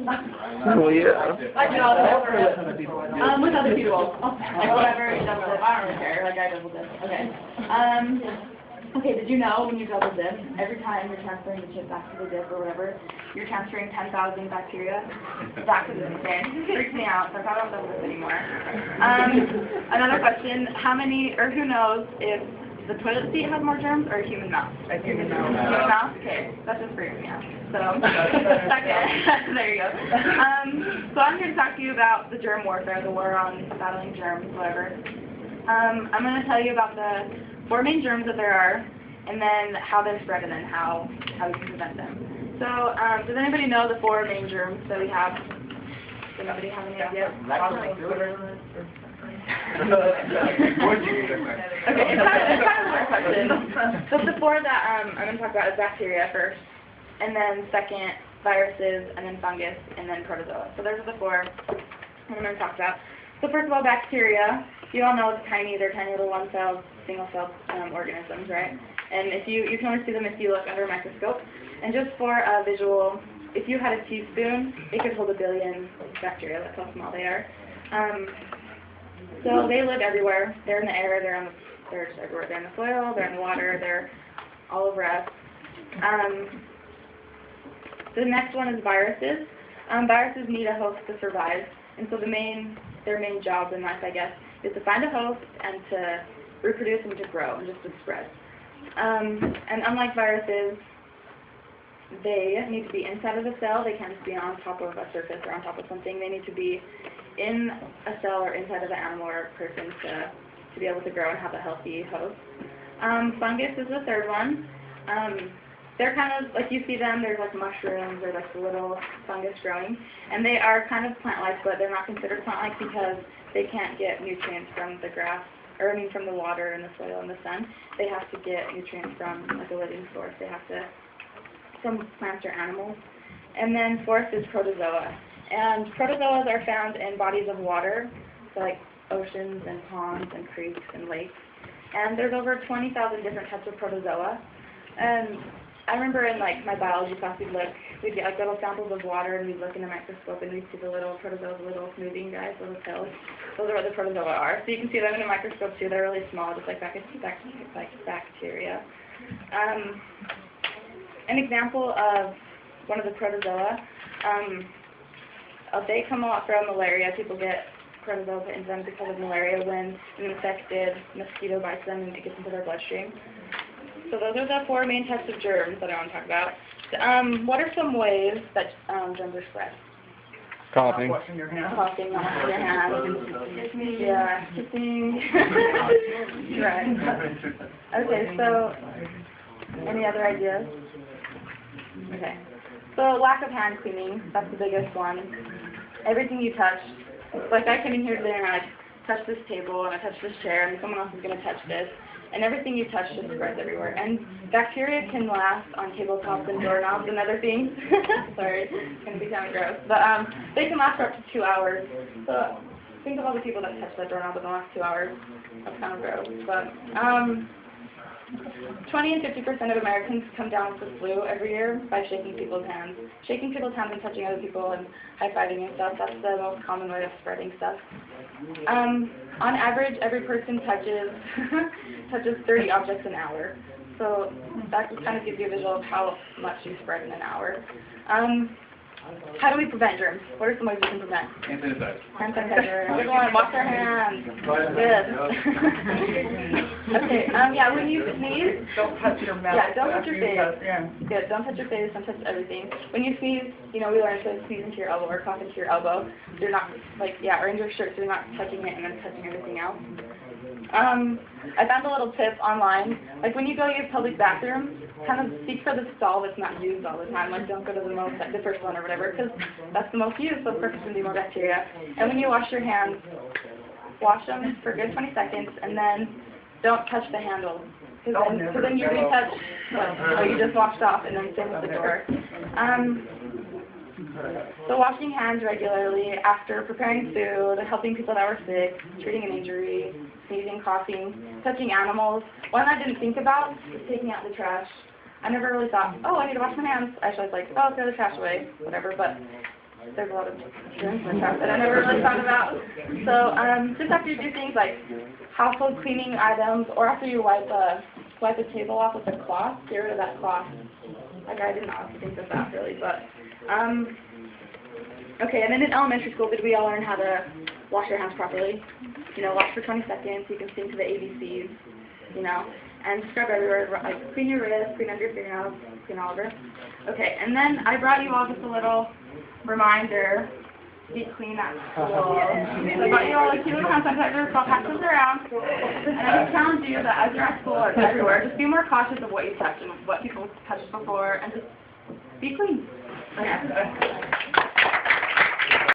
Oh, yeah. I do all that with other people. Like whatever, I don't really care. Like I double dip. Okay. Okay, did you know when you double dip, every time you're transferring the chip back to the dip or whatever, you're transferring 10,000 bacteria back to the insane? It freaks me out, so I thought I don't double dip anymore. Another question, how many, or who knows if the toilet seat has more germs or a human mouth? A human mouth. Human mouth? Okay, that just freaks me out. So, okay, there you go. So I'm here to talk to you about the germ warfare, the war on battling germs, whatever. I'm going to tell you about the 4 main germs that there are, and then how they're spread, and then how we can prevent them. So, does anybody know the 4 main germs that we have? Does anybody have any idea? Okay, it's kind of a weird question. So the 4 that I'm going to talk about is bacteria first, and then second, viruses, and then fungus, and then protozoa. So those are the 4 I'm going to talk about. So first of all, bacteria. You all know it's tiny. They're tiny little one-celled, single-celled organisms, right? And if you can only see them if you look under a microscope. And just for a visual, if you had a teaspoon, it could hold 1 billion bacteria. That's how small they are. So they live everywhere. They're in the air. They're just everywhere. They're in the soil. They're in the water. They're all over us. The next one is viruses. Viruses need a host to survive, and so their main job in life, I guess, is to find a host and to reproduce and to grow and just to spread. And unlike viruses, they need to be inside of the cell. They can't just be on top of a surface or on top of something. They need to be in a cell or inside of an animal or a person to be able to grow and have a healthy host. Fungus is the third one. They're kind of, like you see them, there's like mushrooms or like the little fungus growing. And they are kind of plant-like, but they're not considered plant-like because they can't get nutrients from the grass, or I mean from the water and the soil and the sun. They have to get nutrients from like a living source. They have to, from plants or animals. And then fourth is protozoa. And protozoas are found in bodies of water, so like oceans and ponds and creeks and lakes. And there's over 20,000 different types of protozoa. And I remember in like my biology class we'd get like little samples of water and we'd look in a microscope and we'd see the little protozoas, the little moving guys, little cells. Those are what the protozoa are. So you can see them in a microscope too. They're really small, just like bacteria. An example of one of the protozoa, they come a lot from malaria. People get protozoa into them because of malaria when an infected mosquito bites them and it gets into their bloodstream. So those are the 4 main types of germs that I want to talk about. What are some ways that germs are spread? Coughing. Washing your hands. Coughing, not washing your hands. Yeah, kissing. Right. Okay, so any other ideas? Okay. So lack of hand cleaning, that's the biggest one. Everything you touch. Like I came in here today and I touched this table and I touched this chair and someone else is going to touch this. And everything you touch just spreads everywhere. And bacteria can last on tabletops and doorknobs and other things. Sorry, it's going to be kind of gross. But they can last for up to 2 hours. So think of all the people that touch that doorknob in the last 2 hours. That's kind of gross. But 20 and 50% of Americans come down with the flu every year by shaking people's hands. Shaking people's hands and touching other people and high-fiving and stuff, that's the most common way of spreading stuff. On average, every person touches 30 objects an hour. So that just kind of gives you a visual of how much you spread in an hour. How do we prevent germs? What are some ways we can prevent? Hand sanitizer. Hand sanitizer. Everyone, wash our hands. Good. Okay. Yeah, when you sneeze. Don't touch your mouth. Yeah, don't touch your face. Yeah. Good. Don't touch your face. Don't touch everything. When you sneeze, we learned to sneeze into your elbow or cough into your elbow. You're not or in your shirt, so you're not touching it and then touching everything else. I found a little tip online. Like when you go use public bathrooms, kind of seek for the stall that's not used all the time. Like don't go to the first one or whatever, because that's the most used, so of course there's going to be more bacteria. And when you wash your hands, wash them for a good 20 seconds, and then don't touch the handle. Because then you retouch, you just washed off, and then same with the door. So washing hands regularly after preparing food, helping people that were sick, treating an injury, sneezing, coughing, touching animals. One I didn't think about is taking out the trash. I never really thought, oh, I need to wash my hands. I was like, oh, throw the trash away, whatever. But there's a lot of germs in the trash that I never really thought about. So just after you do things like household cleaning items, or after you wipe a table off with a cloth, get rid of that cloth. Like I didn't honestly think of that really, but okay. And then in elementary school, did we all learn how to wash your hands properly? You know, wash for 20 seconds. You can sing to the ABCs. You know, and scrub everywhere. Like clean your wrists, clean under your fingernails, clean all over. Okay. And then I brought you all just a little reminder. Be clean at school. So I brought you all a cute little hand sanitizer, so I'll pass this around. And I just challenge you that as you're at school or everywhere, just be more cautious of what you touch and what people touched before, and just be clean. Okay.